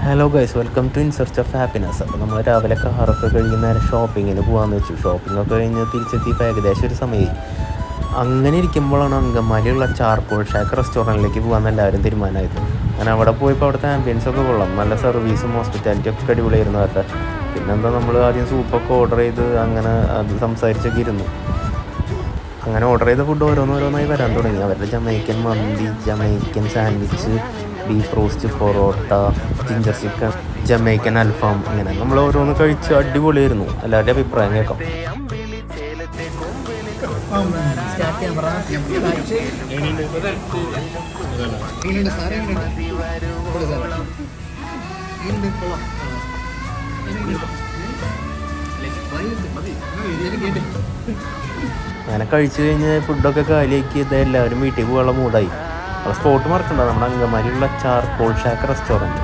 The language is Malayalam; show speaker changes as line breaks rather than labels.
Hello guys, welcome to in search of happiness. അപ്പോൾ നമ്മൾ രാവിലെ കാറൊക്കെ കഴിഞ്ഞ് നേരെ ഷോപ്പിങ്ങിന് പോകാമെന്ന് വെച്ചു. ഷോപ്പിങ്ങൊക്കെ കഴിഞ്ഞ് തിരിച്ചെത്തിയപ്പോൾ ഏകദേശം ഒരു സമയമായി. അങ്ങനെ ഇരിക്കുമ്പോഴാണ് അങ്കമാലിയുള്ള ചാർക്കോൾ ഷാക്ക് റെസ്റ്റോറൻറ്റിലേക്ക് പോകാമെന്ന് എല്ലാവരും തീരുമാനമായത്. അങ്ങനെ അവിടെ പോയപ്പോൾ അവിടുത്തെ ആംബിയൻസൊക്കെ കൊള്ളാം, നല്ല സർവീസും ഹോസ്പിറ്റാലിറ്റി ഒക്കെ അടിപൊളിയായിരുന്നു അവരുടെ. പിന്നെന്താ, നമ്മൾ ആദ്യം സൂപ്പൊക്കെ ഓർഡർ ചെയ്ത് അങ്ങനെ അത് സംസാരിച്ചൊക്കെ ഇരുന്നു. അങ്ങനെ ഓർഡർ ചെയ്ത ഫുഡ് ഓരോന്നോരോന്നായി വരാൻ തുടങ്ങി. അവരുടെ ജമൈക്കൻ മന്തി, Jamaican sandwich, beef roast, parotta, ginger chicken, Jamaican അൽഫാം, അങ്ങനെ നമ്മൾ ഓരോന്ന് കഴിച്ച് അടിപൊളിയായിരുന്നു. എല്ലാവരുടെ അഭിപ്രായം കേൾക്കാം. അങ്ങനെ കഴിച്ചു കഴിഞ്ഞ് ഫുഡൊക്കെ കാലിയാക്കി എല്ലാവരും വീട്ടിൽ പോകാനുള്ള മൂടായി. അപ്പോൾ സ്പോട്ട് മറക്കണ്ട, നമ്മുടെ അങ്കമാലിയുള്ള ചാർക്കോൾ ഷാക്ക് റെസ്റ്റോറൻറ്റ്.